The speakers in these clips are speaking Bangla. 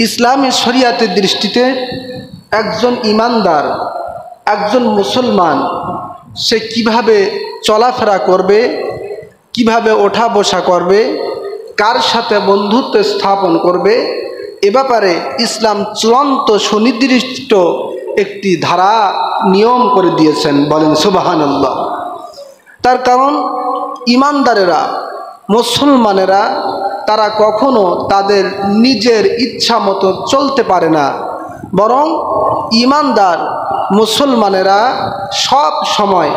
ইসলামী শরিয়াতের দৃষ্টিতে একজন ঈমানদার, একজন মুসলমান সে কিভাবে চলাফেরা করবে, কিভাবে ওঠা বসা করবে, কার সাথে বন্ধুত্ব স্থাপন করবে, এ ব্যাপারে ইসলাম চূড়ান্ত সুনির্দিষ্ট একটি ধারা নিয়ম করে দিয়েছেন। বলেন সুবহানাল্লাহ। তার কারণ ঈমানদারেরা, মুসলমানেরা তারা কখনো তাদের নিজের ইচ্ছা মতো চলতে পারে না, বরং ঈমানদার মুসলমানেরা সব সময়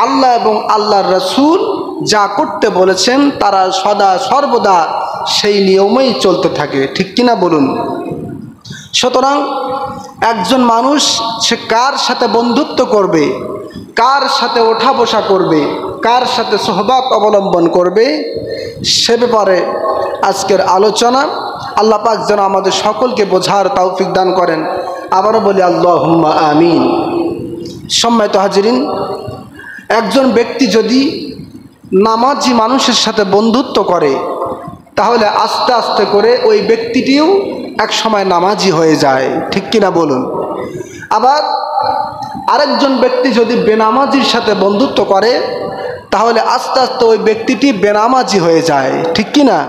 আল্লাহ এবং আল্লাহর রাসূল যা করতে বলেছেন তারা সদা সর্বদা সেই নিয়মেই চলতে থাকে। ঠিক কিনা বলুন? সুতরাং একজন মানুষ সে কার সাথে বন্ধুত্ব করবে, কার সাথে ওঠা বসা করবে, কার সাথে সোহবত অবলম্বন করবে, সে ব্যাপারে আজকের আলোচনা। আল্লাহ পাক যেন আমাদের সকলকে বোঝার তৌফিক দান করেন। আবারও বলি আল্লাহুম্মা আমিন। সম্মানিত হাজিরিন, একজন ব্যক্তি যদি নামাজি মানুষের সাথে বন্ধুত্ব করে তাহলে আস্তে আস্তে করে ওই ব্যক্তিটিও এক সময় নামাজি হয়ে যায়। ঠিক কিনা বলুন? আবার আরেকজন ব্যক্তি যদি বেনামাজির সাথে বন্ধুত্ব করে তাহলে আস্তে আস্তে ওই ব্যক্তিটি বেনামাজি হয়ে যায়। ঠিক কিনা?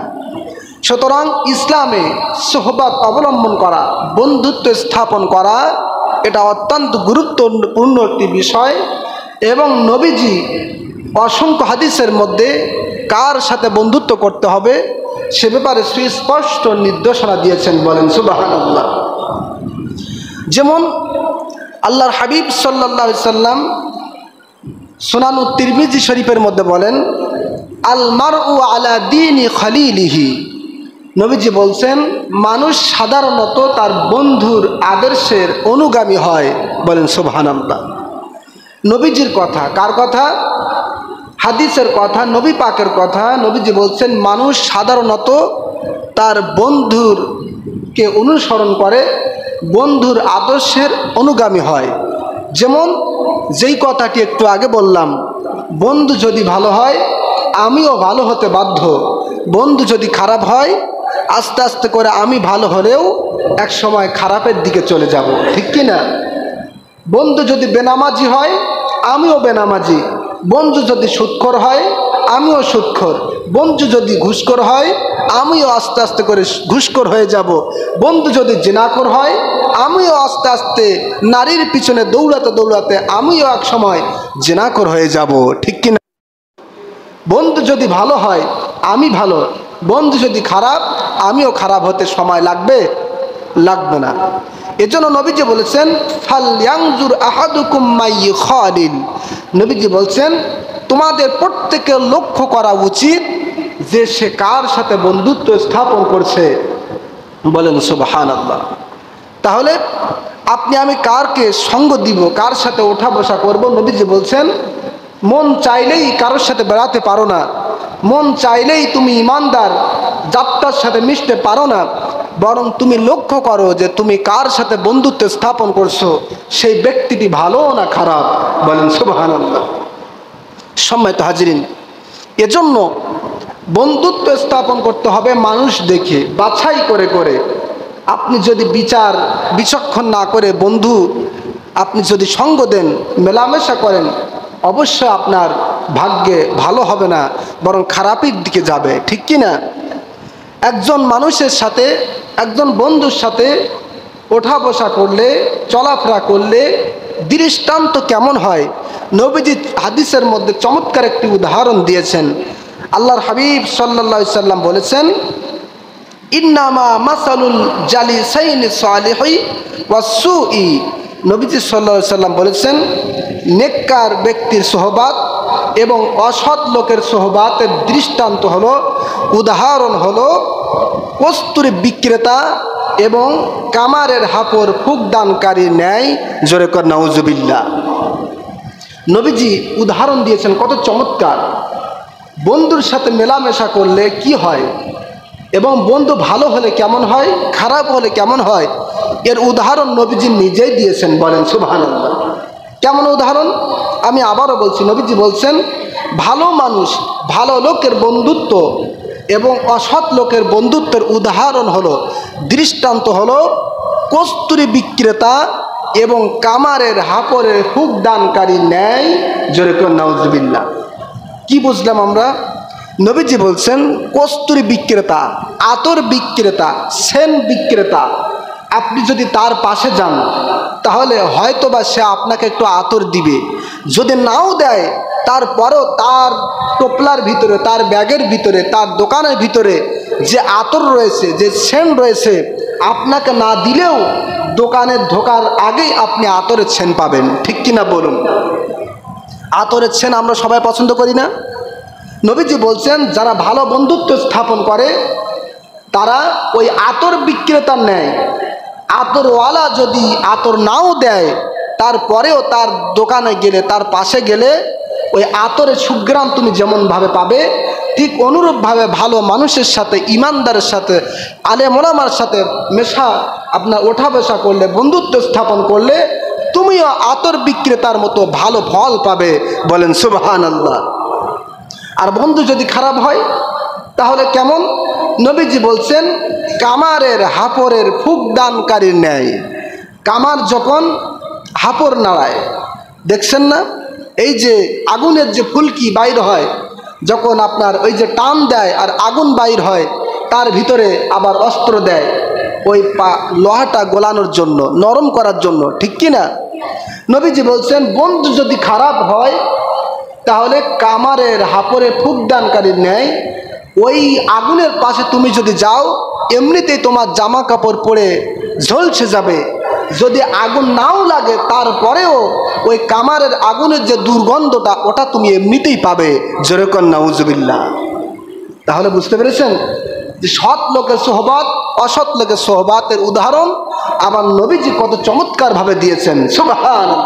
সুতরাং ইসলামে সোহবত অবলম্বন করা, বন্ধুত্ব স্থাপন করা এটা অত্যন্ত গুরুত্বপূর্ণ একটি বিষয়। এবং নবীজি অসংখ্য হাদিসের মধ্যে কার সাথে বন্ধুত্ব করতে হবে সে ব্যাপারে সুস্পষ্ট নির্দেশনা দিয়েছেন। বলেন সুবহানাল্লাহ। যেমন আল্লাহর হাবিব সাল্লাল্লাহু আলাইহি সাল্লাম সুনান তিরমিজি শরীফের মধ্যে বলেন, আল মারউ আলা দীনি খলিলিহি। নবীজি বলছেন মানুষ সাধারণত তার বন্ধুর আদর্শের অনুগামী হয়। বলেন সুবহানাল্লাহ। নবীজির কথা, কার কথা? হাদিসের কথা, নবী পাকের কথা। নবীজি বলছেন মানুষ সাধারণত তার বন্ধুরকে অনুসরণ করে, বন্ধুর আদর্শের অনুগামী হয়। যেমন যেই কথাটি একটু আগে বললাম, বন্ধু যদি ভালো হয় আমিও ভালো হতে বাধ্য, বন্ধু যদি খারাপ হয় আস্তে আস্তে করে আমি ভালো হলেও এক সময় খারাপের দিকে চলে যাব। ঠিক কি না? বন্ধু যদি বেনামাজি হয় আমিও বেনামাজি, বন্ধু যদি সুদখোর হয় আমিও সুদখোর, বন্ধু যদি ঘুষখোর হয় আমিও আস্তে আস্তে করে ঘুষখোর হয়ে যাব, বন্ধু যদি জিনাখোর হয় আমিও আস্তে আস্তে নারীর পিছনে দৌড়াতে দৌড়াতে আমিও এক সময় জিনাখোর হয়ে যাব। ঠিক কিনা? বন্ধু যদি ভালো হয় আমি ভালো, বন্ধু যদি খারাপ আমিও খারাপ হতে সময় লাগবে না। এজন্য নবীজি বলেছেন ফালয়ানজুর আহাদুকুম মাইয়ুখালিল। নবীজি বলছেন তোমাদের প্রত্যেকের লক্ষ্য করা উচিত যে সে কার সাথে বন্ধুত্ব স্থাপন করছে। বলেন সুবহানাল্লাহ। তাহলে আপনি আমি কারকে সঙ্গ দিব, কার সাথে ওঠা বসা করব? নবীজি বলছেন মন চাইলেই কারোর সাথে বেড়াতে পারো না, মন চাইলেই তুমি ইমানদার যাত্রার সাথে মিশতে পারো না, বরং তুমি লক্ষ্য করো যে তুমি কার সাথে বন্ধুত্ব স্থাপন করছো, সেই ব্যক্তিটি ভালো না খারাপ। বলেন সুবহানাল্লাহ। সম্মানিত হাজিরিন, এজন্য বন্ধুত্ব স্থাপন করতে হবে মানুষ দেখে, বাছাই করে করে। আপনি যদি বিচক্ষণ না করে বন্ধু আপনি যদি সঙ্গ দেন, মেলামেশা করেন, অবশ্যই আপনার ভাগ্যে ভালো হবে না, বরং খারাপের দিকে যাবে। ঠিক কি না? একজন মানুষের সাথে, একজন বন্ধুর সাথে ওঠা বসা করলে, চলাফেরা করলে দৃষ্টান্ত কেমন হয় নবীজি হাদিসের মধ্যে চমৎকার একটি উদাহরণ দিয়েছেন। আল্লাহর হাবিব সাল্লাল্লাহু আলাইহি সাল্লাম বলেছেন ইন্নামা মাসালুল জালিসাইনি সালিহি ওয়াসসুই। নবীজি সাল্লাল্লাহু আলাইহি সাল্লাম বলেছেন নেককার ব্যক্তির সোহবাত এবং অসৎ লোকের সোহবাতের দৃষ্টান্ত হলো, উদাহরণ হলো কস্তুরী বিক্রেতা এবং কামারের হাপড় ফুকদানকারীর ন্যায়। জোরে কর নাউজুবিল্লাহ। নবীজি উদাহরণ দিয়েছেন কত চমৎকার। বন্ধুর সাথে মেলামেশা করলে কি হয় এবং বন্ধু ভালো হলে কেমন হয়, খারাপ হলে কেমন হয়, এর উদাহরণ নবীজি নিজেই দিয়েছেন। বলেন সুবহানাল্লাহ। কেমন উদাহরণ? আমি আবারও বলছি, নবীজি বলছেন ভালো মানুষ, ভালো লোকের বন্ধুত্ব এবং অসৎ লোকের বন্ধুত্বের উদাহরণ হলো, দৃষ্টান্ত হলো কস্তুরী বিক্রেতা এবং কামারের হাপড়ের হুক দানকারী ন্যায়। জোরে করে নাউজুবিল্লাহ। কি বুঝলাম আমরা? নবীজি বলছেন কস্তুরী বিক্রেতা, আতর বিক্রেতা, সেন বিক্রেতা, আপনি যদি তার পাশে যান তাহলে হয়তোবা সে আপনাকে একটু আতর দিবে। যদি নাও দেয় তারপরেও তার টোপলার ভিতরে, তার ব্যাগের ভিতরে, তার দোকানের ভিতরে যে আতর রয়েছে, যে সেন রয়েছে, আপনাকে না দিলেও দোকানে ঢোকার আগেই আপনি আতরের সেন পাবেন। ঠিক কিনা বলুন? আতরের সেন আমরা সবাই পছন্দ করি না? নবীজি বলছেন যারা ভালো বন্ধুত্ব স্থাপন করে তারা ওই আতর বিক্রেতার ন্যায়। আতরওয়ালা যদি আতর নাও দেয় তারপরেও তার দোকানে গেলে, তার পাশে গেলে ওই আতরের সুঘ্রাণ তুমি যেমনভাবে পাবে, ঠিক অনুরূপভাবে ভালো মানুষের সাথে, ইমানদারের সাথে, আলেম ওলামার সাথে মেশা, আপনার ওঠা বসা করলে, বন্ধুত্ব স্থাপন করলে তুমিও আতর বিক্রেতার মতো ভালো ফল পাবে। বলেন সুবহানাল্লাহ। আর বন্ধু যদি খারাপ হয় তাহলে কেমন? নবীজি বলছেন কামারের হাপড়ের ফুক দানকারীর ন্যায়। কামার যখন হাপড় নাড়ায়, দেখছেন না, এই যে আগুনের যে ফুলকি বাইর হয়, যখন আপনার ওই যে টান দেয় আর আগুন বাইর হয়, তার ভিতরে আবার অস্ত্র দেয় ওই লোহাটা গলানোর জন্য, নরম করার জন্য। ঠিক কিনা? নবীজি বলছেন বন্ধু যদি খারাপ হয় তাহলে কামারের হাপড়ের ফুক দানকারীর ন্যায় ওই আগুনের পাশে তুমি যদি যাও এমনিতেই তোমার জামা কাপড় পরে ঝলসে যাবে। যদি আগুন নাও লাগে তারপরেও ওই কামারের আগুনের যে দুর্গন্ধটা ওটা তুমি এমনিতেই পাবে। জোরে কর নাউজুবিল্লাহ। তাহলে বুঝতে পেরেছেন যে সৎ লোকের সোহবত, অসৎ লোকের সোহবতের উদাহরণ আমার নবীজি কত চমৎকারভাবে দিয়েছেন। সুবহানাল্লাহ।